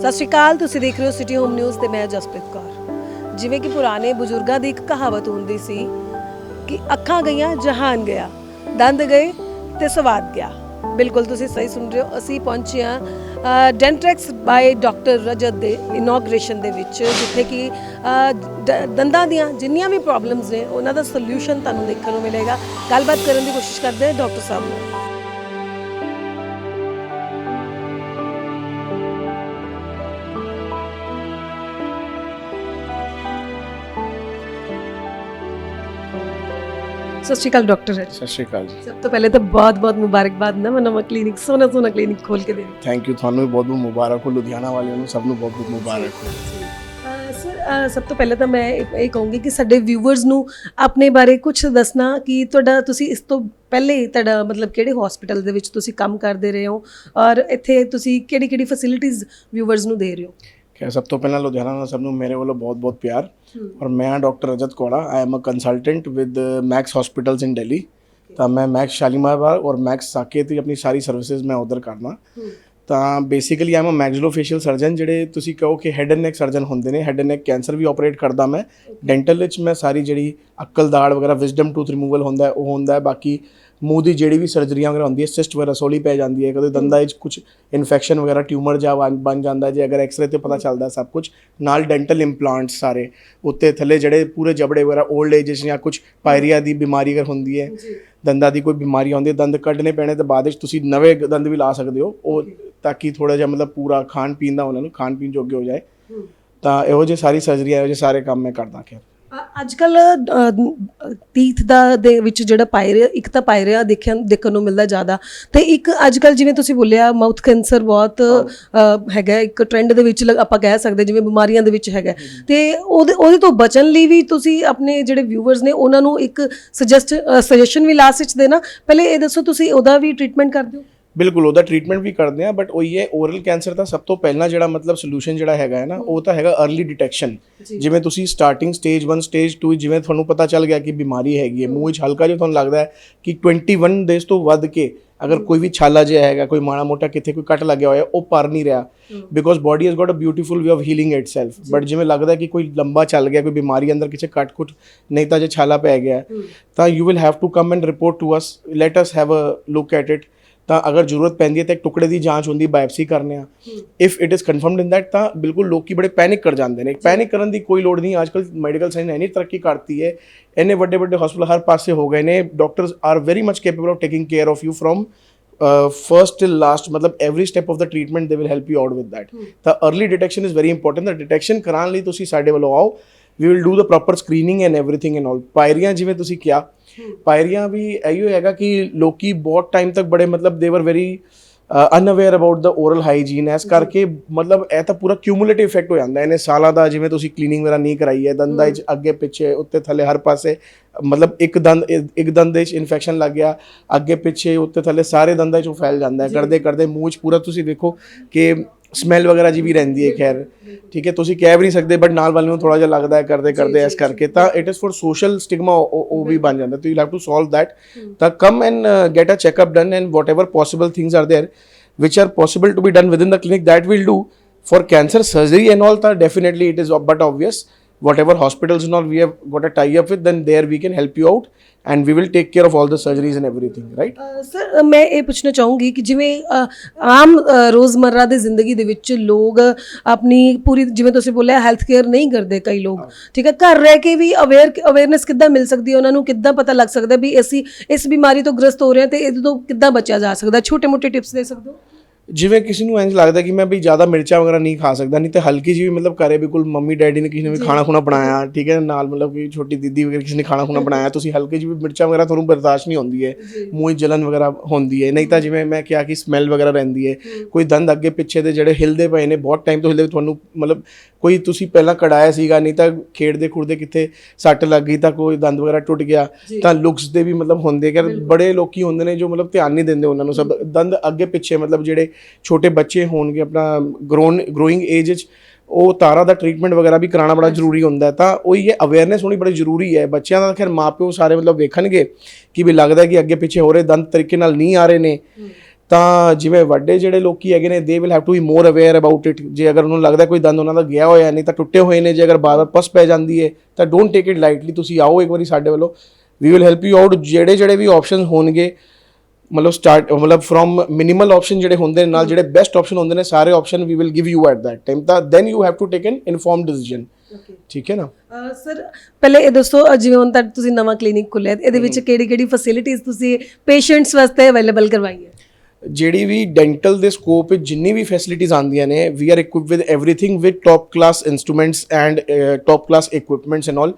ਸਤਿ ਸ਼੍ਰੀ ਅਕਾਲ। ਤੁਸੀਂ ਦੇਖ ਰਹੇ ਹੋ ਸਿਟੀ ਹੋਮ ਨਿਊਜ਼ ਤੇ ਮੈਂ ਜਸਪ੍ਰੀਤ ਕੌਰ। ਜਿਵੇਂ ਕਿ ਪੁਰਾਣੇ ਬਜ਼ੁਰਗਾਂ ਦੀ ਇੱਕ ਕਹਾਵਤ ਹੁੰਦੀ ਸੀ ਕਿ ਅੱਖਾਂ ਗਈਆਂ ਜਹਾਨ ਗਿਆ, ਦੰਦ ਗਏ ਤੇ ਸਵਾਦ ਗਿਆ। ਬਿਲਕੁਲ ਤੁਸੀਂ ਸਹੀ ਸੁਣ ਰਹੇ ਹੋ। ਅਸੀਂ ਪਹੁੰਚੇ ਹਾਂ ਡੈਂਟਰੈਕਸ ਬਾਈ ਡਾਕਟਰ ਰਜਤ ਦੇ ਇਨੋਗ੍ਰੇਸ਼ਨ ਦੇ ਵਿੱਚ, ਜਿੱਥੇ ਕਿ ਦੰਦਾਂ ਦੀਆਂ ਜਿੰਨੀਆਂ ਵੀ ਪ੍ਰੋਬਲਮਸ ਨੇ ਉਹਨਾਂ ਦਾ ਸੋਲੂਸ਼ਨ ਤੁਹਾਨੂੰ ਦੇਖਣ ਨੂੰ ਮਿਲੇਗਾ। ਗੱਲਬਾਤ ਕਰਨ ਦੀ ਕੋਸ਼ਿਸ਼ ਕਰਦੇ ਹਾਂ ਡਾਕਟਰ ਸਾਹਿਬ ਨਾਲ। ਸਤਿ ਸ਼੍ਰੀ ਅਕਾਲ ਡਾਕਟਰ ਰਜਤ। ਸਤਿ ਸ਼੍ਰੀ ਅਕਾਲ ਜੀ। ਸਭ ਤੋਂ ਪਹਿਲੇ ਤਾਂ ਬਹੁਤ ਮੁਬਾਰਕਬਾਦ ਨਵਾਂ ਕਲੀਨਿਕ ਸੋਹਣਾ ਕਲੀਨਿਕ ਖੋਲ ਕੇ ਦੇ ਰਹੇ। ਥੈਂਕ ਯੂ, ਤੁਹਾਨੂੰ ਵੀ ਬਹੁਤ ਮੁਬਾਰਕ ਹੋ। ਲੁਧਿਆਣਾ ਵਾਲਿਆਂ ਨੂੰ ਸਭ ਨੂੰ ਬਹੁਤ ਮੁਬਾਰਕ ਹੋ। ਸਰ ਸਭ ਤੋਂ ਪਹਿਲਾਂ ਤਾਂ ਮੈਂ ਇਹ ਕਹੂੰਗੀ ਕਿ ਸਾਡੇ ਵਿਊਵਰਸ ਨੂੰ ਆਪਣੇ ਬਾਰੇ ਕੁਝ ਦੱਸਣਾ ਕਿ ਤੁਸੀਂ ਇਸ ਤੋਂ ਪਹਿਲੇ ਤੁਹਾਡਾ ਮਤਲਬ ਕਿਹੜੇ ਹਸਪੀਟਲ ਦੇ ਵਿੱਚ ਤੁਸੀਂ ਕੰਮ ਕਰਦੇ ਰਹੇ ਹੋ ਔਰ ਇੱਥੇ ਤੁਸੀਂ ਕਿਹੜੀ ਫੈਸਿਲਿਟੀਜ਼ ਵਿਊਵਰਸ ਨੂੰ ਦੇ ਰਹੇ ਹੋ। ਸਭ ਤੋਂ ਪਹਿਲਾਂ ਲੁਧਿਆਣਾ ਦਾ ਸਭ ਨੂੰ ਮੇਰੇ ਵੱਲੋਂ ਬਹੁਤ ਪਿਆਰ। ਔਰ ਮੈਂ doctor Rajat Kora, I am a consultant with Max hospitals in Delhi. ਤਾਂ ਮੈਂ ਮੈਕਸ ਸ਼ਾਲੀਮਾਰ ਬਾਗ ਔਰ ਮੈਕਸ ਸਾਕੇਤ ਦੀ ਆਪਣੀ ਸਾਰੀ ਸਰਵਿਸਿਜ਼ ਮੈਂ ਉਧਰ ਕਰਨਾ। ਤਾਂ basically I am a maxillofacial surgeon. ਜਿਹੜੇ ਤੁਸੀਂ ਕਹੋ ਕਿ ਹੈਡ ਐਂਡ ਨੈਕ ਸਰਜਨ ਹੁੰਦੇ ਨੇ, ਹੈਡ ਐਂਡ ਨੈਕ ਕੈਂਸਰ ਵੀ ਆਪਰੇਟ ਕਰਦਾ ਮੈਂ। ਡੈਂਟਲ ਵਿੱਚ ਮੈਂ ਸਾਰੀ ਜਿਹੜੀ ਅਕਲ ਦਾੜ ਵਗੈਰਾ ਵਿਜ਼ਡਮ ਟੂਥ ਰਿਮੂਵਲ ਹੁੰਦਾ ਉਹ ਹੁੰਦਾ। ਬਾਕੀ ਮੂੰਹ ਦੀ ਜਿਹੜੀ ਵੀ ਸਰਜਰੀਆਂ ਵਗੈਰਾ ਹੁੰਦੀ ਹੈ, ਸਿਸਟ ਵਗੈਰਾ ਸੋਲੀ ਪੈ ਜਾਂਦੀ ਹੈ, ਕਦੇ ਦੰਦਾਂ ਵਿੱਚ ਕੁਝ ਇਨਫੈਕਸ਼ਨ ਵਗੈਰਾ ਟਿਊਮਰ ਜਾਂ ਬਣ ਜਾਂਦਾ ਜੇ ਅਗਰ ਐਕਸਰੇ ਤੇ ਪਤਾ ਚੱਲਦਾ ਸਭ ਕੁਝ। ਨਾਲ ਡੈਂਟਲ ਇੰਪਲਾਂਟਸ ਸਾਰੇ ਉੱਤੇ ਥੱਲੇ ਜਿਹੜੇ ਪੂਰੇ ਜਬੜੇ ਵਗੈਰਾ ਓਲਡ ਏਜ ਜਾਂ ਕੁਝ ਪਾਇਰੀਆ ਦੀ ਬਿਮਾਰੀ ਅਗਰ ਹੁੰਦੀ ਹੈ, ਦੰਦਾਂ ਦੀ ਕੋਈ ਬਿਮਾਰੀ ਆਉਂਦੀ ਹੈ, ਦੰਦ ਕੱਢਣੇ ਪੈਣੇ ਤਾਂ ਬਾਅਦ ਵਿੱਚ ਤੁਸੀਂ ਨਵੇਂ ਦੰਦ ਵੀ ਲਾ ਸਕਦੇ ਹੋ ਉਹ, ਤਾਂ ਕਿ ਥੋੜ੍ਹਾ ਜਿਹਾ ਮਤਲਬ ਪੂਰਾ ਖਾਣ ਪੀਣ ਦਾ ਉਹਨਾਂ ਨੂੰ ਖਾਣ ਪੀਣ ਜੋਗੇ ਹੋ ਜਾਏ। ਤਾਂ ਇਹੋ ਜਿਹੇ ਸਾਰੀ ਸਰਜਰੀਆਂ ਇਹੋ ਜਿਹੇ ਸਾਰੇ ਕੰਮ ਮੈਂ ਕਰਦਾ। ਖੈਰ ਅੱਜ ਕੱਲ੍ਹ ਟੀਥ ਦੇ ਵਿੱਚ ਜਿਹੜਾ ਇੱਕ ਤਾਂ ਪਾਇਰੀਆ ਦੇਖਣ ਨੂੰ ਮਿਲਦਾ ਜ਼ਿਆਦਾ, ਤੇ ਇੱਕ ਅੱਜ ਕੱਲ੍ਹ ਜਿਵੇਂ ਤੁਸੀਂ ਬੋਲਿਆ ਮਾਊਥ ਕੈਂਸਰ ਬਹੁਤ ਹੈਗਾ ਇੱਕ ਟ੍ਰੈਂਡ ਦੇ ਵਿੱਚ ਆਪਾਂ ਕਹਿ ਸਕਦੇ, ਜਿਵੇਂ ਬਿਮਾਰੀਆਂ ਦੇ ਵਿੱਚ ਹੈਗਾ। ਤੇ ਉਹਦੇ ਤੋਂ ਬਚਣ ਲਈ ਵੀ ਤੁਸੀਂ ਆਪਣੇ ਜਿਹੜੇ ਵਿਊਵਰਸ ਨੇ ਉਹਨਾਂ ਨੂੰ ਇੱਕ ਸੁਜੈਸ਼ਨ ਵੀ ਲਾਸਟ ਵਿੱਚ ਦੇਣਾ। ਪਹਿਲੇ ਇਹ ਦੱਸੋ ਤੁਸੀਂ ਉਹਦਾ ਵੀ ਟ੍ਰੀਟਮੈਂਟ ਕਰਦੇ ਹੋ? ਬਿਲਕੁਲ, ਉਹਦਾ ਟ੍ਰੀਟਮੈਂਟ ਵੀ ਕਰਦੇ ਆ, ਬਟ ਉਹੀ ਹੈ ਓਰਲ ਕੈਂਸਰ ਦਾ ਸਭ ਤੋਂ ਪਹਿਲਾਂ ਜਿਹੜਾ ਮਤਲਬ ਸੋਲੂਸ਼ਨ ਜਿਹੜਾ ਹੈਗਾ ਹੈ ਨਾ, ਉਹ ਤਾਂ ਹੈਗਾ अर्ਲੀ ਡਿਟੈਕਸ਼ਨ। ਜਿਵੇਂ ਤੁਸੀਂ ਸਟਾਰਟਿੰਗ ਸਟੇਜ 1 ਸਟੇਜ 2 ਜਿਵੇਂ ਤੁਹਾਨੂੰ ਪਤਾ ਚੱਲ ਗਿਆ ਕਿ ਬਿਮਾਰੀ ਹੈਗੀ ਹੈ, ਮੂੰਹ ਵਿੱਚ ਹਲਕਾ ਜਿਹਾ ਤੁਹਾਨੂੰ ਲੱਗਦਾ ਹੈ ਕਿ 21 ਡੇਜ਼ ਤੋਂ ਵੱਧ ਕੇ ਅਗਰ ਕੋਈ ਵੀ ਛਾਲਾ ਜਿਹਾ ਹੈਗਾ, ਕੋਈ ਮਾੜਾ ਮੋਟਾ ਕਿੱਥੇ ਕੋਈ ਕੱਟ ਲੱਗਿਆ ਹੋਇਆ, ਉਹ ਪਰ ਨਹੀਂ ਰਿਹਾ, because body has got a beautiful way of healing itself. But ਜਿਵੇਂ ਲੱਗਦਾ ਕਿ ਕੋਈ ਲੰਬਾ ਚੱਲ ਗਿਆ, ਕੋਈ ਬਿਮਾਰੀ ਅੰਦਰ ਕਿਸੇ ਕੱਟ ਕੁੱਟ ਨਹੀਂ ਤਾਂ ਜੇ ਛਾਲਾ ਪੈ ਗਿਆ, ਤਾਂ you will have to come and report to us, let us have a look at it. ਤਾਂ ਅਗਰ ਜ਼ਰੂਰਤ ਪੈਂਦੀ ਹੈ ਤਾਂ ਇੱਕ ਟੁਕੜੇ ਦੀ ਜਾਂਚ ਹੁੰਦੀ, ਬਾਇਪਸੀ ਕਰਨੇ ਆ। If it is confirmed in that, ਤਾਂ ਬਿਲਕੁਲ ਲੋਕੀ ਬੜੇ ਪੈਨਿਕ ਕਰ ਜਾਂਦੇ ਨੇ। ਪੈਨਿਕ ਕਰਨ ਦੀ ਕੋਈ ਲੋੜ ਨਹੀਂ। ਅੱਜ ਕੱਲ੍ਹ ਮੈਡੀਕਲ ਸਾਇੰਸ ਇੰਨੀ ਤਰੱਕੀ ਕਰਤੀ ਹੈ, ਇੰਨੇ ਵੱਡੇ ਹਸਪਤਾਲ ਹਰ ਪਾਸੇ ਹੋ ਗਏ ਨੇ। Doctors are very much capable of taking care of you from first till last, मतलब every step of the treatment they will help you out with that. The early detection is very important. The detection ਕਰਾਉਣ ਲਈ ਤੁਸੀਂ ਸਾਡੇ ਵੱਲੋਂ ਆਓ, we will do the proper screening and everything and all. ਪਾਇਰੀਆਂ ਜਿਵੇਂ ਤੁਸੀਂ ਕਿਹਾ, ਪਾਇਰੀਆਂ ਵੀ ਇਹੋ ਹੈਗਾ ਕਿ ਲੋਕੀ ਬਹੁਤ ਟਾਈਮ ਤੱਕ ਬੜੇ ਮਤਲਬ they were very unaware about the oral hygiene. ਇਸ ਕਰਕੇ ਮਤਲਬ ਇਹ ਤਾਂ ਪੂਰਾ ਕਿਊਮੂਲੇਟਿਵ ਇਫੈਕਟ ਹੋ ਜਾਂਦਾ ਇਹਨੇ ਸਾਲਾਂ ਦਾ। ਜਿਵੇਂ ਤੁਸੀਂ ਕਲੀਨਿੰਗ ਵਗੈਰਾ ਨਹੀਂ ਕਰਾਈ ਹੈ, ਦੰਦਾਂ ਵਿੱਚ ਅੱਗੇ ਪਿੱਛੇ ਉੱਤੇ ਥੱਲੇ ਹਰ ਪਾਸੇ, ਮਤਲਬ ਇੱਕ ਦੰਦ ਵਿੱਚ ਇਨਫੈਕਸ਼ਨ ਲੱਗ ਗਿਆ, ਅੱਗੇ ਪਿੱਛੇ ਉੱਤੇ ਥੱਲੇ ਸਾਰੇ ਦੰਦਾਂ 'ਚ ਫੈਲ ਜਾਂਦਾ ਹੈ। ਕਰਦੇ ਮੂੰਹ 'ਚ ਪੂਰਾ ਤੁਸੀਂ ਵੇਖੋ ਕਿ ਸਮੈਲ ਵਗੈਰਾ ਜੀ ਵੀ ਰਹਿੰਦੀ ਹੈ। ਖੈਰ ਠੀਕ ਹੈ, ਤੁਸੀਂ ਕਹਿ ਵੀ ਨਹੀਂ ਸਕਦੇ, ਬਟ ਨਾਲ ਵਾਲੇ ਨੂੰ ਥੋੜ੍ਹਾ ਜਿਹਾ ਲੱਗਦਾ ਹੈ ਕਰਦੇ ਇਸ ਕਰਕੇ। ਤਾਂ it is for social stigma, ਉਹ ਵੀ ਬਣ ਜਾਂਦਾ। ਤਾਂ you have to solve that. ਤਾਂ come and get a checkup done, and whatever possible things are there which are possible to be done within the clinic, that we'll do. For cancer surgery and all, that definitely it is but obvious, whatever hospitals and all we have got a tie up with, then there we can help you out and we will take care of all the surgeries and everything, right? Sir ਮੈਂ ਇਹ ਪੁੱਛਣਾ ਚਾਹੂੰਗੀ ਕਿ ਜਿਵੇਂ ਆਮ ਰੋਜ਼ਮर्रा ਦੀ ਜ਼ਿੰਦਗੀ ਦੇ ਵਿੱਚ ਲੋਕ ਆਪਣੀ ਪੂਰੀ, ਜਿਵੇਂ ਤੁਸੀਂ ਬੋਲਿਆ, ਹੈਲਥ ਕੇਅਰ ਨਹੀਂ ਕਰਦੇ ਕਈ ਲੋਕ, ਠੀਕ ਹੈ। ਘਰ ਰਹਿ ਕੇ ਵੀ ਅਵੇਅਰਨੈਸ ਕਿੱਦਾਂ ਮਿਲ ਸਕਦੀ ਹੈ ਉਹਨਾਂ ਨੂੰ? ਕਿੱਦਾਂ ਪਤਾ ਲੱਗ ਸਕਦਾ ਵੀ ਅਸੀਂ ਇਸ ਬਿਮਾਰੀ ਤੋਂ ਗ੍ਰਸਤ ਹੋ ਰਹੇ ਹਾਂ ਤੇ ਇਹਦੇ ਤੋਂ ਕਿੱਦਾਂ ਬਚਿਆ ਜਾ ਸਕਦਾ? ਛੋਟੇ ਮੋਟੇ ਟਿਪਸ ਦੇ ਸਕਦੇ ਹੋ? ਜਿਵੇਂ ਕਿਸੇ ਨੂੰ ਇੰਝ ਲੱਗਦਾ ਕਿ ਮੈਂ ਵੀ ਜ਼ਿਆਦਾ ਮਿਰਚਾਂ ਵਗੈਰਾ ਨਹੀਂ ਖਾ ਸਕਦਾ, ਨਹੀਂ ਤਾਂ ਹਲਕੀ ਜਿਹੀ ਵੀ ਮਤਲਬ ਘਰੇ ਬਿਲਕੁਲ ਮੰਮੀ ਡੈਡੀ ਨੇ ਕਿਸੇ ਨੇ ਵੀ ਖਾਣਾ ਖੁਣਾ ਬਣਾਇਆ, ਠੀਕ ਹੈ, ਨਾਲ ਮਤਲਬ ਕਿ ਛੋਟੀ ਦੀਦੀ ਵਗੈਰਾ ਕਿਸੇ ਨੇ ਖਾਣਾ ਖੁਣਾ ਬਣਾਇਆ, ਤੁਸੀਂ ਹਲਕੀ ਜਿਹੀ ਵੀ ਮਿਰਚਾਂ ਵਗੈਰਾ ਤੁਹਾਨੂੰ ਬਰਦਾਸ਼ਤ ਨਹੀਂ ਹੁੰਦੀ ਹੈ, ਮੂੰਹ 'ਚ ਜਲਨ ਵਗੈਰਾ ਹੁੰਦੀ ਹੈ, ਨਹੀਂ ਤਾਂ ਜਿਵੇਂ ਮੈਂ ਕਿਹਾ ਕਿ ਸਮੈਲ ਵਗੈਰਾ ਰਹਿੰਦੀ ਹੈ, ਕੋਈ ਦੰਦ ਅੱਗੇ ਪਿੱਛੇ ਦੇ ਜਿਹੜੇ ਹਿਲਦੇ ਪਏ ਨੇ ਬਹੁਤ ਟਾਈਮ ਤੋਂ ਹਿਲਦੇ, ਤੁਹਾਨੂੰ ਮਤਲਬ ਕੋਈ ਤੁਸੀਂ ਪਹਿਲਾਂ ਕਢਾਇਆ ਸੀਗਾ, ਨਹੀਂ ਤਾਂ ਖੇਡਦੇ ਖੁੜਦੇ ਕਿੱਥੇ ਸੱਟ ਲੱਗ ਗਈ ਤਾਂ ਕੋਈ ਦੰਦ ਵਗੈਰਾ ਟੁੱਟ ਗਿਆ, ਤਾਂ ਲੁਕਸ ਦੇ ਵੀ ਮਤਲਬ ਹੁੰਦੇ ਕਿ ਬੜੇ ਲੋਕੀ ਹੁੰਦੇ ਨੇ ਜੋ ਮਤਲਬ ਧਿਆਨ ਨਹੀਂ ਦਿੰਦੇ ਉਹਨਾਂ ਨੂੰ। ਸਭ ਦੰਦ ਅੱਗੇ ਪਿੱਛੇ ਮਤਲਬ ਜਿਹੜੇ ਛੋਟੇ ਬੱਚੇ ਹੋਣਗੇ ਆਪਣਾ ਗਰੋਇੰਗ ਏਜ 'ਚ, ਉਹ ਤਾਰਾਂ ਦਾ ਟ੍ਰੀਟਮੈਂਟ ਵਗੈਰਾ ਵੀ ਕਰਾਉਣਾ ਬੜਾ ਜ਼ਰੂਰੀ ਹੁੰਦਾ। ਤਾਂ ਉਹੀ ਹੈ, ਅਵੇਅਰਨੈਸ ਹੋਣੀ ਬੜੀ ਜ਼ਰੂਰੀ ਹੈ। ਬੱਚਿਆਂ ਦਾ ਖੈਰ ਮਾਂ ਪਿਓ ਸਾਰੇ ਮਤਲਬ ਵੇਖਣਗੇ ਕਿ ਵੀ ਲੱਗਦਾ ਕਿ ਅੱਗੇ ਪਿੱਛੇ ਹੋ ਰਹੇ ਦੰਦ ਤਰੀਕੇ ਨਾਲ ਨਹੀਂ ਆ ਰਹੇ ਨੇ, ਤਾਂ ਜਿਵੇਂ ਵੱਡੇ ਜਿਹੜੇ ਲੋਕੀ ਹੈਗੇ ਨੇ they will have to be more aware about it. ਜੇ ਅਗਰ ਉਹਨੂੰ ਲੱਗਦਾ ਕੋਈ ਦੰਦ ਉਹਨਾਂ ਦਾ ਗਿਆ ਹੋਇਆ ਨਹੀਂ ਤਾਂ ਟੁੱਟੇ ਹੋਏ ਨੇ, ਜੇ ਅਗਰ ਬਾਰ-ਬਾਰ ਪਸ ਪੈ ਜਾਂਦੀ ਹੈ ਤਾਂ ਡੋਂਟ ਟੇਕ ਇਟ ਲਾਈਟਲੀ। ਤੁਸੀਂ ਆਓ ਇੱਕ ਵਾਰੀ ਸਾਡੇ ਵੱਲੋਂ, we will help you out. ਜਿਹੜੇ ਵੀ ਆਪਸ਼ਨ ਹੋਣਗੇ ਮਤਲਬ ਫਰੋਮ ਮਿਨੀਮਲ ਆਪਸ਼ਨ ਜਿਹੜੇ ਹੁੰਦੇ ਨੇ ਨਾਲ ਜਿਹੜੇ ਬੈਸਟ ਆਪਸ਼ਨ ਹੁੰਦੇ ਨੇ, ਸਾਰੇ option we will give you at that time. ਤਾਂ then you have to take an informed decision. ਠੀਕ ਹੈ ਨਾ ਸਰ, ਪਹਿਲੇ ਇਹ ਦੱਸੋ ਜਿਵੇਂ ਹੁਣ ਤੱਕ ਤੁਸੀਂ ਨਵਾਂ ਕਲੀਨਿਕ ਖੋਲ੍ਹਿਆ, ਇਹਦੇ ਵਿੱਚ ਕਿਹੜੀ ਫੈਸਿਲਿਟੀਜ਼ ਤੁਸੀਂ ਪੇਸ਼ੈਂਟਸ ਵਾਸਤੇ ਅਵੇਲੇਬਲ ਕਰਵਾਈ ਹੈ? ਜਿਹੜੀ ਵੀ ਡੈਂਟਲ ਦੇ ਸਕੋਪ ਵਿੱਚ ਜਿੰਨੀ ਵੀ ਫੈਸਿਲਿਟੀਜ਼ ਆਉਂਦੀਆਂ ਨੇ, we are equipped with everything with top class instruments and top class equipments and all.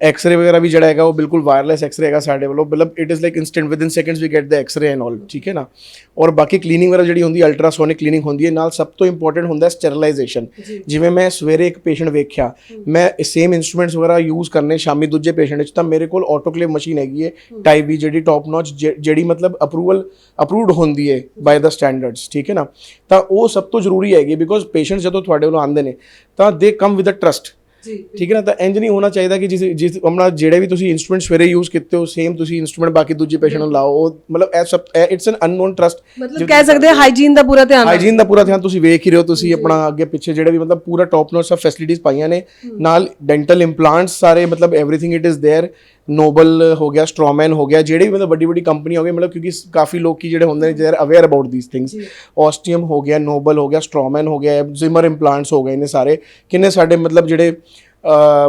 X-ray ਵਗੈਰਾ ਵੀ ਜਿਹੜਾ ਹੈਗਾ ਉਹ ਬਿਲਕੁਲ ਵਾਇਰਲੈਸ ਐਕਸਰੇ ਹੈਗਾ ਸਾਡੇ ਵੱਲੋਂ, ਮਤਲਬ it is like instant within seconds we get the x-ray and all. ਠੀਕ ਹੈ ਨਾ। ਔਰ ਬਾਕੀ ਕਲੀਨਿੰਗ ਵਗੈਰਾ ਜਿਹੜੀ ਹੁੰਦੀ ਅਲਟਰਾਸੋਨਿਕ ਕਲੀਨਿੰਗ ਹੁੰਦੀ ਹੈ, ਨਾਲ ਸਭ ਤੋਂ ਇੰਪੋਰਟੈਂਟ ਹੁੰਦਾ ਸਟੈਰਲਾਈਜੇਸ਼ਨ। ਜਿਵੇਂ ਮੈਂ ਸਵੇਰੇ ਇੱਕ ਪੇਸ਼ੈਂਟ ਵੇਖਿਆ, ਮੈਂ ਸੇਮ ਇੰਸਟਰੂਮੈਂਟਸ ਵਗੈਰਾ ਯੂਜ਼ ਕਰਨੇ ਸ਼ਾਮੀ ਦੂਜੇ ਪੇਸ਼ੈਂਟ ਵਿੱਚ, ਤਾਂ ਮੇਰੇ ਕੋਲ ਆਟੋਕਲੇਵ ਮਸ਼ੀਨ ਹੈਗੀ ਹੈ ਟਾਈਪ ਵੀ, ਜਿਹੜੀ ਟੌਪ ਨੌਚ, ਜਿਹੜੀ ਮਤਲਬ ਅਪਰੂਵਡ ਹੁੰਦੀ ਹੈ ਬਾਏ ਦਾ ਸਟੈਂਡਰਡਸ। ਠੀਕ ਹੈ ਨਾ। ਤਾਂ ਉਹ ਸਭ ਤੋਂ ਜ਼ਰੂਰੀ ਹੈਗੀ, ਬਿਕੋਜ਼ ਪੇਸ਼ੈਂਟ ਜਦੋਂ ਤੁਹਾਡੇ ਵੱਲੋਂ ਆਉਂਦੇ ਨੇ ਤਾਂ ਦੇ ਕਮ ਵਿਦ ਅ ਟਰਸਟ। ਠੀਕ ਹੈ ਨਾ। ਤਾਂ ਇੰਜ ਨਹੀਂ ਹੋਣਾ ਚਾਹੀਦਾ ਕਿ ਜਿਸ ਆਪਣਾ ਜਿਹੜੇ ਵੀ ਤੁਸੀਂ ਇੰਸਟਰੂਮੈਂਟ ਸਵੇਰੇ ਯੂਜ਼ ਕੀਤੇ ਹੋ ਸੇਮ ਤੁਸੀਂ ਇੰਸਟਰੂਮੈਂਟ ਬਾਕੀ ਦੂਜੇ ਪੇਸ਼ੈਂਟ ਨੂੰ ਲਾਓ। ਉਹ ਮਤਲਬ ਇਟਸ ਐਨ ਅਨਨੋਨ ਟਰਸਟ। ਮਤਲਬ ਕਹਿ ਸਕਦੇ ਹਾਂ ਹਾਈਜੀਨ ਦਾ ਪੂਰਾ ਧਿਆਨ ਤੁਸੀਂ ਵੇਖ ਹੀ ਰਹੇ ਹੋ। ਤੁਸੀਂ ਆਪਣਾ ਅੱਗੇ ਪਿੱਛੇ ਜਿਹੜੇ ਵੀ ਮਤਲਬ ਪੂਰਾ ਟੌਪ ਨੌਚ ਸਭ ਫੈਸਿਲਿਟੀਜ਼ ਪਾਈਆਂ ਨੇ, ਨਾਲ ਡੈਂਟਲ ਇੰਪਲਾਂਟਸ ਸਾਰੇ, ਮਤਲਬ everything it is there. Nobel ਹੋ ਗਿਆ, ਸਟ੍ਰੋਮੈਨ ਹੋ ਗਿਆ, ਜਿਹੜੇ ਵੀ ਮਤਲਬ ਵੱਡੀ ਕੰਪਨੀ ਹੋ ਗਈ, ਮਤਲਬ ਕਿਉਂਕਿ ਕਾਫੀ ਲੋਕੀ ਜਿਹੜੇ ਹੁੰਦੇ ਨੇ they are aware about these things. ਆਸਟੀਅਮ ਹੋ ਗਿਆ, ਨੋਬਲ ਹੋ ਗਿਆ, ਸਟ੍ਰੋਮੈਨ ਹੋ ਗਿਆ, ਜ਼ਿਮਰ ਇੰਪਲਾਂਟਸ ਹੋ ਗਏ ਨੇ ਸਾਰੇ। ਕਿੰਨੇ ਸਾਡੇ ਮਤਲਬ ਜਿਹੜੇ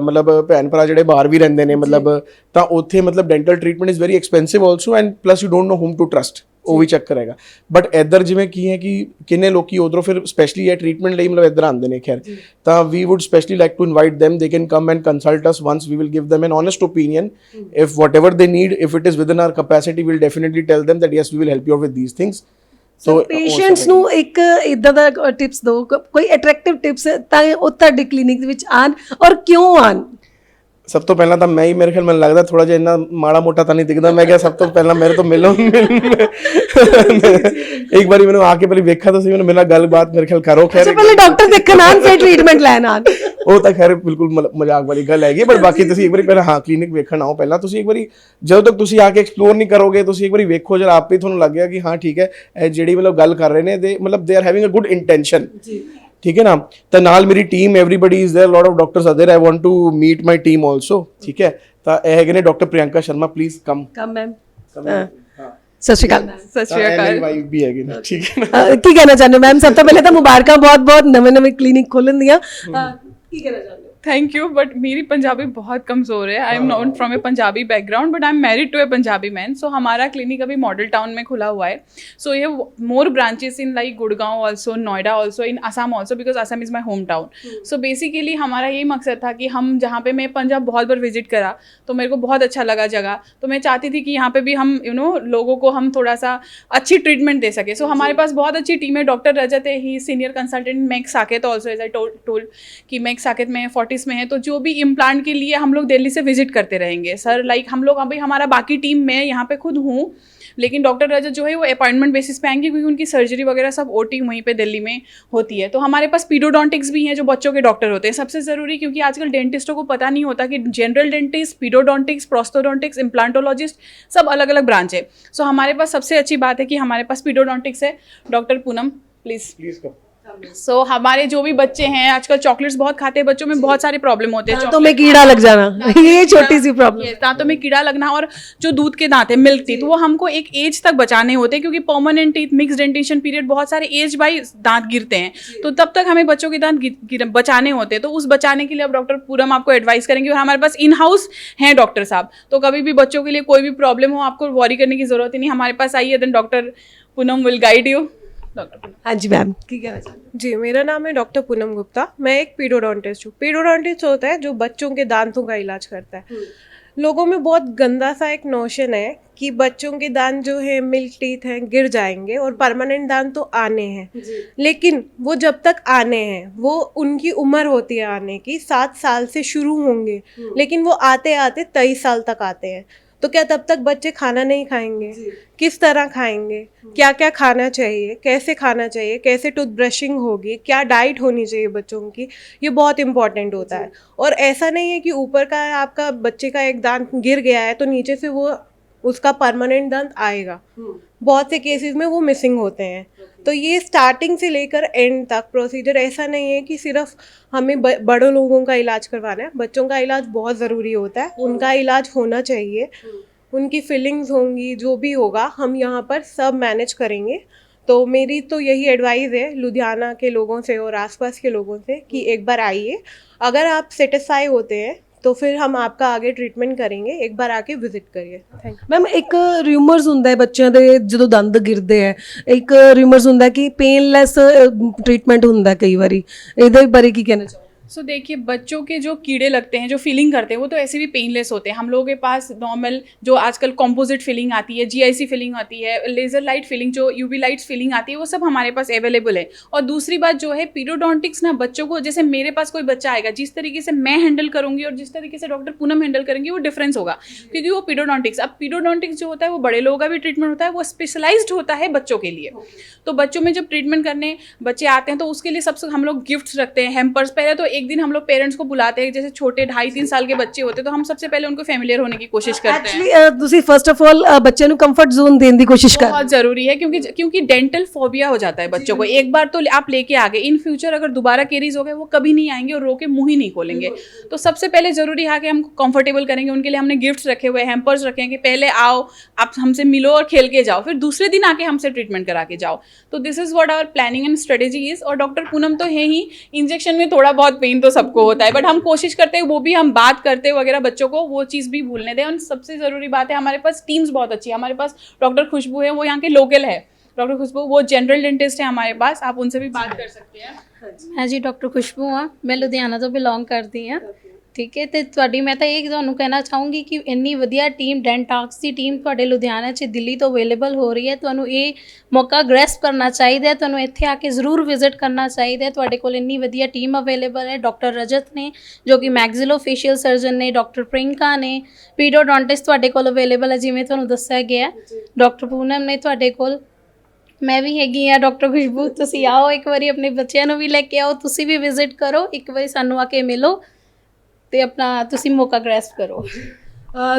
ਮਤਲਬ ਭੈਣ ਭਰਾ ਜਿਹੜੇ ਬਾਹਰ ਵੀ ਰਹਿੰਦੇ ਨੇ, ਮਤਲਬ ਤਾਂ ਉੱਥੇ ਮਤਲਬ dental treatment is very expensive also, and plus you don't know whom to trust. ਉਹ ਵੀ ਚੱਕਰ ਹੈਗਾ। ਬਟ ਇੱਧਰ ਜਿਵੇਂ ਕੀ ਹੈ ਕਿ ਕਿੰਨੇ ਲੋਕੀ ਉਧਰੋਂ ਫਿਰ ਸਪੈਸ਼ਲੀ ਇਹ ਟ੍ਰੀਟਮੈਂਟ ਲਈ ਮਤਲਬ ਇੱਧਰ ਆਉਂਦੇ ਨੇ। ਖੈਰ, ਤਾਂ we would specially like to invite them, they can come and consult us once, we will give them an honest opinion if whatever they need, if it is within our capacity, we'll definitely tell them that yes, we will help you out with these things. So patients ਨੂੰ ਇੱਕ ਇਦਾਂ ਦਾ tips ਦਿਓ, ਕੋਈ attractive tips ਤਾਂ ਉਹ ਤੁਹਾਡੇ clinic ਦੇ ਵਿੱਚ ਆਣ, ਔਰ ਕਿਉਂ ਆਣ? ਸਭ ਤੋਂ ਪਹਿਲਾਂ ਤਾਂ ਮੈਂ ਹੀ, ਮੇਰੇ ਖਿਆਲ ਮੈਨੂੰ ਲੱਗਦਾ ਥੋੜਾ ਜਿਹਾ ਇੰਨਾ ਮਾੜਾ ਮੋਟਾ ਤਾਂ ਨਹੀਂ ਦਿਖਦਾ। ਮੈਂ ਕਿਹਾ ਸਭ ਤੋਂ ਪਹਿਲਾਂ ਮੇਰੇ ਤੋਂ ਮਿਲੋ। ਇੱਕ ਵਾਰੀ ਮੈਨੂੰ ਆ ਕੇ ਪਹਿਲੇ ਵੇਖਾ ਤੁਸੀਂ, ਮੈਨੂੰ ਮੇਰਾ ਗੱਲਬਾਤ ਮੇਰੇ ਖਿਆਲ ਕਰੋ। ਖੈਰ ਪਹਿਲੇ ਡਾਕਟਰ ਦੇਖਣ ਆਣ, ਫਿਰ ਟ੍ਰੀਟਮੈਂਟ ਲੈਣ ਆਣ। ਉਹ ਤਾਂ ਖੈਰ ਬਿਲਕੁਲ ਮਜ਼ਾਕ ਵਾਲੀ ਗੱਲ ਹੈਗੀ, ਬਟ ਬਾਕੀ ਤੁਸੀਂ ਇੱਕ ਵਾਰੀ ਪਹਿਲਾਂ ਹਾਂ ਕਲੀਨਿਕ ਵੇਖਣ ਆਓ। ਪਹਿਲਾਂ ਤੁਸੀਂ ਇੱਕ ਵਾਰੀ, ਜਦੋਂ ਤੱਕ ਤੁਸੀਂ ਆ ਕੇ ਐਕਸਪਲੋਰ ਨਹੀਂ ਕਰੋਗੇ, ਤੁਸੀਂ ਇੱਕ ਵਾਰੀ ਵੇਖੋ, ਜਦ ਆਪੇ ਤੁਹਾਨੂੰ ਲੱਗ ਗਿਆ ਕਿ ਹਾਂ ਠੀਕ ਹੈ, ਇਹ ਜਿਹੜੀ ਮਤਲਬ ਗੱਲ ਕਰ ਰਹੇ ਨੇ they are having a good intention. ਠੀਕ ਹੈ ਨਾ। ਤਾਂ ਨਾਲ ਮੇਰੀ team, everybody is there, lot of doctors are there, I want to meet my team also. ਠੀਕ ਹੈ। ਤਾਂ ਇਹ ਹੈਗੇ ਨੇ doctor Priyanka Sharma, please come ma'am. Sat Sri ਅਕਾਲ। ਸਤਿ ਸ਼੍ਰੀ ਅਕਾਲ। ਵਾਈਫ ਵੀ ਹੈਗੇ ਨੇ। ਠੀਕ ਹੈ। ਕੀ ਕਹਿਣਾ ਚਾਹੁੰਦੇ ਹੋ ਮੈਮ? ਸਭ ਤੋਂ ਪਹਿਲੇ ਤਾਂ ਮੁਬਾਰਕਾਂ ਬਹੁਤ ਨਵੇਂ ਕਲੀਨਿਕ ਖੋਲਣ ਦੀਆਂ। ਕੀ ਕਹਿਣਾ ਚਾਹੁੰਦੇ ਹੋ? थैंक यू, बट मेरी पंजाबी बहुत कमज़ोर है। I am not from a Punjabi background, but I am married to a Punjabi man. So हमारा क्लिनिक अभी मॉडल टाउन में खुला हुआ है। सो ये more branches in like Gurgaon also, Noida also, in Assam also, because Assam is my home town. So basically हमारा यही मकसद था कि हम जहाँ पे, मैं पंजाब बहुत बार विजिट करा तो मेरे को बहुत अच्छा लगा जगह, तो मैं चाहती थी कि यहाँ पे भी हम लोगों को हम थोड़ा सा अच्छी ट्रीटमेंट दे सके। सो हमारे पास बहुत अच्छी टीम है। डॉक्टर रजत है, he senior consultant Max Saket also, as I told कि मैक साकेत में फोर्टिस में है। तो जो भी इम्प्लांट के लिए हम लोग दिल्ली से विजिट करते रहेंगे सर। लाइक हम लोग अभी, हमारा बाकी टीम, मैं यहाँ पे खुद हूँ, लेकिन डॉक्टर रजत जो है वो अपॉइंटमेंट बेसिस पे आएंगे, क्योंकि उनकी सर्जरी वगैरह सब ओटी वहीं पे दिल्ली में होती है। तो हमारे पास पीडोडोंटिक्स भी हैं, जो बच्चों के डॉक्टर होते हैं, सबसे ज़रूरी, क्योंकि आजकल डेंटिस्टों को पता नहीं होता कि जनरल डेंटिस्ट, पीडोडोंटिक्स, प्रोस्थोडोंटिक्स, इम्प्लांटोलॉजिस्ट, सब अलग अलग ब्रांच है। सो हमारे पास सबसे अच्छी बात है कि हमारे पास पीडोडोंटिक्स है। Doctor Poonam, please come. So हमारे जो भी बच्चे हैं आजकल चॉकलेट्स बहुत खाते हैं, बच्चों में बहुत सारे प्रॉब्लम होते हैं। दांतों में कीड़ा लग जाना, ये छोटी सी प्रॉब्लम। दांतों में कीड़ा लगना, और जो दूध के दांत है, मिल्क टीथ, वो हमको एक एज तक बचाने होते हैं, क्योंकि permanent teeth, mix dentition period, बहुत सारे एज बाई दांत गिरते हैं। तो तब तक हमें बच्चों के दांत बचाने होते हैं। तो उस बचाने के लिए अब डॉक्टर पूरम आपको एडवाइस करेंगे, और हमारे पास इन हाउस हैं डॉक्टर साहब। तो कभी भी बच्चों के लिए कोई भी प्रॉब्लम हो, आपको वॉरी करने की जरूरत ही नहीं, हमारे पास आइए, then doctor Poonam will guide you. हाँ जी मैम, की कहना चाहते हैं? जी, मेरा नाम है डॉक्टर पूनम गुप्ता। मैं एक पीडोडोंटिस्ट हूँ। पीडोडोंटिस्ट होता है जो बच्चों के दांतों का इलाज करता है। लोगों में बहुत गंदा सा एक नोशन है कि बच्चों के दांत जो है, मिल्क टीथ हैं, गिर जाएंगे, और परमानेंट दांत तो आने हैं। लेकिन वो जब तक आने हैं, वो उनकी उम्र होती है आने की, 7 साल से शुरू होंगे, लेकिन वो आते आते 23 साल तक आते हैं। तो क्या तब तक बच्चे खाना नहीं खाएंगे? किस तरह खाएंगे? क्या क्या खाना चाहिए? कैसे खाना चाहिए? कैसे टूथब्रशिंग होगी? क्या डाइट होनी चाहिए बच्चों की? ये बहुत इंपॉर्टेंट होता है। और ऐसा नहीं है कि ऊपर का आपका बच्चे का एक दांत गिर गया है तो नीचे से वो उसका परमानेंट दांत आएगा। बहुत से केसेस में वो मिसिंग होते हैं। तो ये स्टार्टिंग से लेकर एंड तक प्रोसीजर ऐसा नहीं है कि सिर्फ हमें बड़ों लोगों का इलाज करवाना है, बच्चों का इलाज बहुत ज़रूरी होता है, उनका इलाज होना चाहिए, उनकी फीलिंग्स होंगी, जो भी होगा हम यहाँ पर सब मैनेज करेंगे। तो मेरी तो यही एडवाइस है लुधियाना के लोगों से और आसपास के लोगों से कि एक बार आइए, अगर आप सेटिस्फाई होते हैं तो फिर हम आपका ਆਗੇ ਟ੍ਰੀਟਮੈਂਟ ਕਰਾਂਗੇ, ਇੱਕ ਵਾਰ ਆ ਕੇ ਵਿਜ਼ਿਟ ਕਰੀਏ। Thank you. ਮੈਮ ਇੱਕ ਰਿਊਮਰਸ ਹੁੰਦਾ ਹੈ ਬੱਚਿਆਂ ਦੇ ਜਦੋਂ ਦੰਦ ਗਿਰਦੇ ਹੈ, ਇੱਕ ਰਿਊਮਰਸ ਹੁੰਦਾ ਹੈ ਕਿ ਪੇਨਲੈਸ ਟ੍ਰੀਟਮੈਂਟ ਹੁੰਦਾ ਕਈ ਵਾਰੀ, ਇਹਦੇ ਬਾਰੇ ਕੀ ਕਹਿਣਾ ਚਾਹੋਗੇ? सो देखिए, बच्चों के जो कीड़े लगते हैं, जो फीलिंग करते हैं, वो तो ऐसे भी पेनलेस होते हैं। हम लोगों के पास नॉर्मल जो आजकल कॉम्पोजिट फीलिंग आती है, जीआईसी फीलिंग आती है, लेज़र लाइट फीलिंग, जो यूवी लाइट्स फीलिंग आती है, वो सब हमारे पास अवेलेबल है। और दूसरी बात जो है पीरियोडोंटिक्स ना, बच्चों को जैसे मेरे पास कोई बच्चा आएगा, जिस तरीके से मैं हैंडल करूँगी और जिस तरीके से डॉक्टर पूनम हैंडल करेंगे, वो डिफरेंस होगा, क्योंकि वो पीरियोडोंटिक्स, अब पीरियोडोंटिक्स जो होता है वो बड़े लोगों का भी ट्रीटमेंट होता है, वो स्पेशलाइज्ड होता है बच्चों के लिए। तो बच्चों में जब ट्रीटमेंट करने बच्चे आते हैं तो उसके लिए सबसे हम लोग गिफ्ट्स रखते हैं, हैम्पर्स। पहले तो एक दिन हम लोग पेरेंट्स को बुलाते हैं, जैसे छोटे 2.5-3 साल के बच्चे होते हैं तो हम सबसे पहले उनको फेमिलियर होने की कोशिश करते हैं। ਐਕਚੁਅਲੀ ਤੁਸੀਂ ਫਸਟ ਆਫ ਆਲ ਬੱਚਿਆਂ ਨੂੰ ਕੰਫर्ट ਜ਼ੋन ਦੇਣ ਦੀ ਕੋशिश ਕਰ बहुत ज़रूरी है, क्योंकि डेंटल फोबिया हो जाता है बच्चों को। एक बार तो आप लेके आ गए, इन फ्यूचर अगर दोबारा केरीज हो गए वो कभी नहीं आएंगे और रो के मुँह ही नहीं खोलेंगे। तो सबसे पहले ज़रूरी है कि हम कंफर्टेबल करेंगे, उनके लिए हमने गिफ्ट्स रखे हुए, हैम्पर्स रखे हैं कि पहले आओ, आप हमसे मिलो और खेल के जाओ, फिर दूसरे दिन आके हमसे ट्रीटमेंट करा के जाओ। तो this is what our planning and strategy is. और डॉक्टर पूनम तो है ही, इंजेक्शन में थोड़ा बहुत पेन तो सबको होता है, बट हम कोशिश करते हैं वो भी हम बात करते वगैरह बच्चों को वो चीज़ भी भूलने दें। और सबसे ज़रूरी बात है हमारे पास टीम्स बहुत अच्छी है। हमारे पास डॉक्टर खुशबू है, वो यहाँ के लोकल है, डॉक्टर खुशबू, वो जनरल डेंटिस्ट है हमारे पास, आप उनसे भी बात कर सकते हैं। हाँ जी, डॉक्टर खुशबू हाँ, मैं लुधियाना तो बिलोंग करती हाँ। ठीक है, तो ਤੁਹਾਡੀ ਮੈਂ ਤਾਂ ਇਹ ਤੁਹਾਨੂੰ ਕਹਿਣਾ ਚਾਹੂੰਗੀ ਕਿ ਇੰਨੀ ਵਧੀਆ ਟੀਮ ਡੈਂਟਾਕਸ ਦੀ ਟੀਮ ਤੁਹਾਡੇ ਲੁਧਿਆਣਾ 'ਚ ਦਿੱਲੀ ਤੋਂ ਅਵੇਲੇਬਲ ਹੋ ਰਹੀ ਹੈ। ਤੁਹਾਨੂੰ ਇਹ ਮੌਕਾ ਗ੍ਰੈਸਪ ਕਰਨਾ ਚਾਹੀਦਾ ਹੈ, ਤੁਹਾਨੂੰ ਇੱਥੇ ਆ ਕੇ ਜ਼ਰੂਰ ਵਿਜ਼ਿਟ ਕਰਨਾ ਚਾਹੀਦਾ ਹੈ। ਤੁਹਾਡੇ ਕੋਲ ਇੰਨੀ ਵਧੀਆ ਟੀਮ ਅਵੇਲੇਬਲ ਹੈ। ਡਾਕਟਰ ਰਜਤ ਨੇ ਜੋ ਕਿ ਮੈਗਜ਼ਿਲੋਫੇਸ਼ੀਅਲ ਸਰਜਨ ਨੇ, ਡਾਕਟਰ ਪ੍ਰਿੰਕਾ ਨੇ, ਪੀਡੀਓਡੋਂਟਿਸਟ ਤੁਹਾਡੇ ਕੋਲ ਅਵੇਲੇਬਲ ਹੈ ਜਿਵੇਂ ਤੁਹਾਨੂੰ ਦੱਸਿਆ ਗਿਆ, ਡਾਕਟਰ ਪੂਨਮ ਨੇ ਤੁਹਾਡੇ ਕੋਲ, ਮੈਂ ਵੀ ਹੈਗੀ ਆ, ਡਾਕਟਰ ਖੁਸ਼ਬੂ। ਤੁਸੀਂ ਆਓ ਇੱਕ ਵਾਰੀ, ਆਪਣੇ ਬੱਚਿਆਂ ਨੂੰ ਵੀ ਲੈ ਕੇ ਆਓ, ਤੁਸੀਂ ਵੀ ਵਿਜ਼ਿਟ ਕਰੋ, ਇੱਕ ਵਾਰੀ ਸਾਨੂੰ ਆ ਕੇ ਮਿਲੋ ਤੇ ਆਪਣਾ ਤੁਸੀਂ ਮੌਕਾ ਗ੍ਰੈਸਪ ਕਰੋ।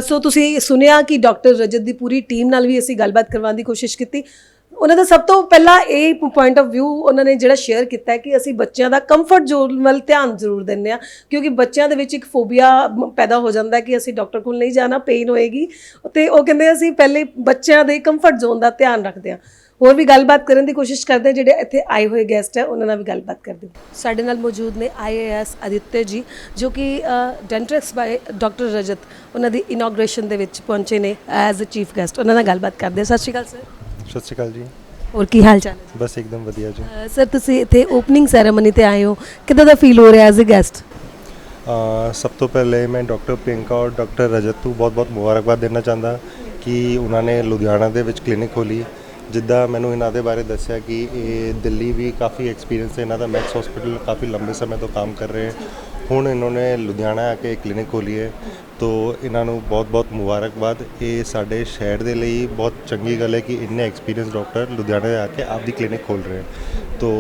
ਸੋ ਤੁਸੀਂ ਸੁਣਿਆ ਕਿ ਡਾਕਟਰ ਰਜਤ ਦੀ ਪੂਰੀ ਟੀਮ ਨਾਲ ਵੀ ਅਸੀਂ ਗੱਲਬਾਤ ਕਰਵਾਉਣ ਦੀ ਕੋਸ਼ਿਸ਼ ਕੀਤੀ। ਉਹਨਾਂ ਦਾ ਸਭ ਤੋਂ ਪਹਿਲਾਂ ਇਹ ਪੁਆਇੰਟ ਆਫ ਵਿਊ ਉਹਨਾਂ ਨੇ ਜਿਹੜਾ ਸ਼ੇਅਰ ਕੀਤਾ ਹੈ ਕਿ ਅਸੀਂ ਬੱਚਿਆਂ ਦਾ ਕੰਫਰਟ ਜ਼ੋਨ ਵੱਲ ਧਿਆਨ ਜ਼ਰੂਰ ਦਿੰਦੇ ਹਾਂ, ਕਿਉਂਕਿ ਬੱਚਿਆਂ ਦੇ ਵਿੱਚ ਇੱਕ ਫੋਬੀਆ ਪੈਦਾ ਹੋ ਜਾਂਦਾ ਹੈ ਕਿ ਅਸੀਂ ਡਾਕਟਰ ਕੋਲ ਨਹੀਂ ਜਾਣਾ, ਪੇਨ ਹੋਏਗੀ, ਤੇ ਉਹ ਕਹਿੰਦੇ ਅਸੀਂ ਪਹਿਲੇ ਬੱਚਿਆਂ ਦੇ ਕੰਫਰਟ ਜ਼ੋਨ ਦਾ ਧਿਆਨ ਰੱਖਦੇ ਹਾਂ। ਹੋਰ ਵੀ ਗੱਲਬਾਤ ਕਰਨ ਦੀ ਕੋਸ਼ਿਸ਼ ਕਰਦੇ ਹਾਂ, ਜਿਹੜੇ ਇੱਥੇ ਆਏ ਹੋਏ ਗੈਸਟ ਹੈ ਉਹਨਾਂ ਨਾਲ ਵੀ ਗੱਲਬਾਤ ਕਰਦੇ ਹਾਂ। ਸਾਡੇ ਨਾਲ ਮੌਜੂਦ ਨੇ IAS ਆਦਿਤਿਆ ਜੀ, ਜੋ ਕਿ ਡੈਂਟਿਸਟ ਬਾਏ ਡਾਕਟਰ ਰਜਤ, ਉਹਨਾਂ ਦੀ ਇਨੋਗ੍ਰੇਸ਼ਨ ਦੇ ਵਿੱਚ ਪਹੁੰਚੇ ਨੇ ਐਜ਼ ਅ ਚੀਫ ਗੈਸਟ। ਉਹਨਾਂ ਨਾਲ ਗੱਲਬਾਤ ਕਰਦੇ ਹਾਂ। ਸਤਿ ਸ਼੍ਰੀ ਅਕਾਲ ਸਰ। ਸਤਿ ਸ਼੍ਰੀ ਅਕਾਲ ਜੀ। ਹੋਰ ਕੀ ਹਾਲ ਚਾਲ ਹੈ? ਬਸ ਇੱਕਦਮ ਵਧੀਆ ਜੀ। ਸਰ ਤੁਸੀਂ ਇੱਥੇ ਓਪਨਿੰਗ ਸੈਰੇਮਨੀ ਤੇ ਆਏ ਹੋ, ਕਿੱਦਾਂ ਦਾ ਫੀਲ ਹੋ ਰਿਹਾ ਐਜ਼ ਅ ਗੈਸਟ? ਸਭ ਤੋਂ ਪਹਿਲੇ ਮੈਂ ਡਾਕਟਰ ਪ੍ਰਿੰਕਾ ਔਰ ਡਾਕਟਰ ਰਜਤ ਨੂੰ ਬਹੁਤ-ਬਹੁਤ ਮੁਬਾਰਕਬਾਦ ਦੇਣਾ ਚਾਹੁੰਦਾ ਕਿ ਉਹਨਾਂ ਨੇ ਲੁਧਿਆਣਾ ਦੇ ਵਿੱਚ ਕਲੀਨਿਕ ਖੋਲ੍ਹੀ। ਜਿੱਦਾਂ ਮੈਨੂੰ ਇਹਨਾਂ ਦੇ ਬਾਰੇ ਦੱਸਿਆ ਕਿ ਇਹ ਦਿੱਲੀ ਵੀ ਕਾਫੀ ਐਕਸਪੀਰੀਅੰਸ ਹੈ ਇਹਨਾਂ ਦਾ, ਮੈਕਸ ਹॉस्पिटल काफ़ी लंबे समय तो काम कर रहे हैं। ਹੁਣ इन्होंने ਲੁਧਿਆਣਾ ਆ ਕੇ ਕਲੀਨਿਕ ਖੋਲ੍ਹੀ ਹੈ, ਤੋ ਇਹਨਾਂ ਨੂੰ ਬਹੁਤ-ਬਹੁਤ ਮੁਬਾਰਕਬਾਦ। ਇਹ ਸਾਡੇ ਸ਼ਹਿਰ ਦੇ ਲਈ ਬਹੁਤ ਚੰਗੀ ਗੱਲ ਹੈ ਕਿ ਇੰਨੇ ਐਕਸਪੀਰੀਅੰਸ ਡਾਕਟਰ ਲੁਧਿਆਣੇ ਆ ਕੇ ਆਪਦੀ ਕਲੀਨਿਕ ਖੋਲ੍ਹ ਰਹੇ ਹਨ। ਤੋ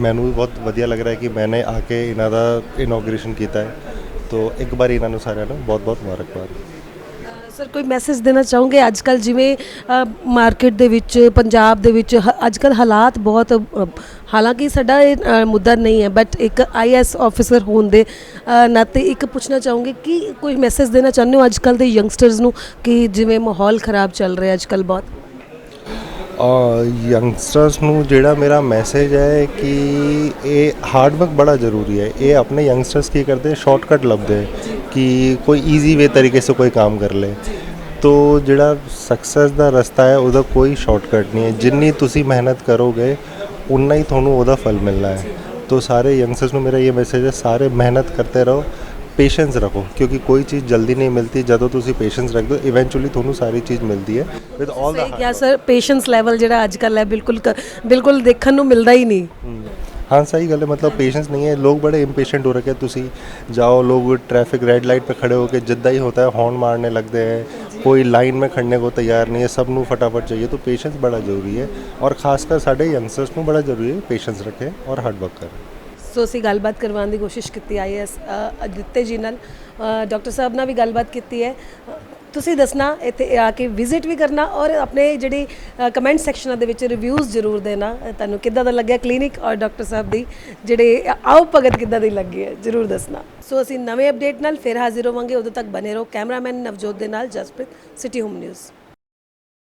ਮੈਨੂੰ ਵੀ ਬਹੁਤ ਵਧੀਆ ਲੱਗ ਰਿਹਾ ਕਿ ਮੈਨੇ ਆ ਕੇ ਇਹਨਾਂ ਦਾ ਇਨੋਗ੍ਰੇਸ਼ਨ ਕੀਤਾ ਹੈ। ਤੋ ਇੱਕ ਵਾਰੀ ਇਹਨਾਂ ਨੂੰ ਸਾਰਿਆਂ ਨੂੰ ਬਹੁਤ-ਬਹੁਤ ਮੁਬਾਰਕਬਾਦ। ਸਰ ਕੋਈ ਮੈਸੇਜ ਦੇਣਾ ਚਾਹੋਗੇ? ਅੱਜ ਕੱਲ੍ਹ ਜਿਵੇਂ ਮਾਰਕੀਟ ਦੇ ਵਿੱਚ, ਪੰਜਾਬ ਦੇ ਵਿੱਚ ਅੱਜ ਕੱਲ੍ਹ ਹਾਲਾਤ ਬਹੁਤ, ਹਾਲਾਂਕਿ ਸਾਡਾ ਇਹ ਮੁੱਦਾ ਨਹੀਂ ਹੈ, ਬਟ ਇੱਕ IAS ਆਫਿਸਰ ਹੋਣ ਦੇ ਨਾਤੇ ਇੱਕ ਪੁੱਛਣਾ ਚਾਹੂੰਗੀ ਕਿ ਕੋਈ ਮੈਸੇਜ ਦੇਣਾ ਚਾਹੁੰਦੇ ਹੋ ਅੱਜ ਕੱਲ੍ਹ ਦੇ ਯੰਗਸਟਰਸ ਨੂੰ ਕਿ ਜਿਵੇਂ ਮਾਹੌਲ ਖਰਾਬ ਚੱਲ ਰਿਹਾ ਅੱਜ ਕੱਲ੍ਹ ਬਹੁਤ? ਯੰਗਸਟਰਸ ਨੂੰ ਜਿਹੜਾ ਮੇਰਾ ਮੈਸੇਜ ਹੈ ਕਿ ਇਹ ਹਾਰਡ ਵਰਕ ਬੜਾ ਜ਼ਰੂਰੀ है। ये अपने यंगस्टर्स ਕੀ ਕਰਦੇ ਸ਼ਾਰਟਕਟ ਲੱਭਦੇ ਕਿ ਕੋਈ ਈਜ਼ੀ ਵੇ ਤਰੀਕੇ ਸੇ ਕੋਈ ਕੰਮ ਕਰ ਲੇ। ਤੋ ਜਿਹੜਾ ਸਕਸੈਸ ਦਾ ਰਸਤਾ ਹੈ ਉਹਦਾ ਕੋਈ ਸ਼ਾਰਟਕਟ ਨਹੀਂ ਹੈ। ਜਿੰਨੀ ਤੁਸੀਂ ਮਿਹਨਤ ਕਰੋਗੇ ਉਨਾ ਹੀ ਤੁਹਾਨੂੰ ਉਹਦਾ ਫਲ ਮਿਲਣਾ ਹੈ। ਤੋ ਸਾਰੇ ਯੰਗਸਟਰਸ ਨੂੰ ਮੇਰਾ ਇਹ ਮੈਸੇਜ ਹੈ, ਸਾਰੇ ਮਿਹਨਤ ਕਰਤੇ ਰਹੋ, पेशेंस रखो, क्योंकि कोई चीज़ जल्दी नहीं मिलती। जदों तुसी पेशेंस रख दो इवेंचुअली ਤੁਹਾਨੂੰ ਸਾਰੀ ਚੀਜ਼ ਮਿਲਦੀ ਹੈ ਵਿਦ ਆਲ ਦਾ। ਕਿਹਾ ਸਰ, ਪੇਸ਼ੈਂਸ ਲੈਵਲ ਜਿਹੜਾ ਅੱਜ ਕੱਲ੍ਹ ਹੈ ਬਿਲਕੁਲ ਦੇਖਣ ਨੂੰ ਮਿਲਦਾ ਹੀ नहीं। हाँ सही गल है, मतलब पेशेंस नहीं है। लोग बड़े इम्पेशेंट हो रखे हैं। तुसी जाओ, लोग ट्रैफिक रेड लाइट पे खड़े होकर जिद्दा ही होता है हॉर्न मारने लगते हैं, कोई लाइन में खड़ने को तैयार नहीं है, सब नू फटाफट चाहिए। तो पेशेंस बड़ा ज़रूरी है और खासकर साढ़े यंगस्टर्स को बड़ा ज़रूरी है पेशेंस रखें और हार्ड वर्क करें। ਸੋ ਅਸੀਂ ਗੱਲਬਾਤ ਕਰਵਾਉਣ ਦੀ ਕੋਸ਼ਿਸ਼ ਕੀਤੀ IAS ਆਦਿਤਿਆ ਜੀ ਨਾਲ, ਡਾਕਟਰ ਸਾਹਿਬ ਨਾਲ ਵੀ ਗੱਲਬਾਤ ਕੀਤੀ ਹੈ। ਤੁਸੀਂ ਦੱਸਣਾ, ਇੱਥੇ ਆ ਕੇ ਵਿਜ਼ਿਟ ਵੀ ਕਰਨਾ ਔਰ ਆਪਣੇ ਜਿਹੜੀ ਕਮੈਂਟ ਸੈਕਸ਼ਨਾਂ ਦੇ ਵਿੱਚ ਰਿਵਿਊਜ਼ ਜ਼ਰੂਰ ਦੇਣਾ। ਤੁਹਾਨੂੰ ਕਿੱਦਾਂ ਦਾ ਲੱਗਿਆ ਕਲੀਨਿਕ ਔਰ ਡਾਕਟਰ ਸਾਹਿਬ ਦੀ ਜਿਹੜੇ ਆਓ ਭਗਤ ਕਿੱਦਾਂ ਦੀ ਲੱਗੀ ਹੈ ਜ਼ਰੂਰ ਦੱਸਣਾ। ਸੋ ਅਸੀਂ ਨਵੇਂ ਅਪਡੇਟ ਨਾਲ ਫਿਰ ਹਾਜ਼ਰ ਹੋਵਾਂਗੇ, ਉਦੋਂ ਤੱਕ ਬਨੇ ਰਹੋ। ਕੈਮਰਾਮੈਨ ਨਵਜੋਤ ਦੇ ਨਾਲ ਜਸਪ੍ਰੀਤ, ਸਿਟੀ ਹੋਮ ਨਿਊਜ਼।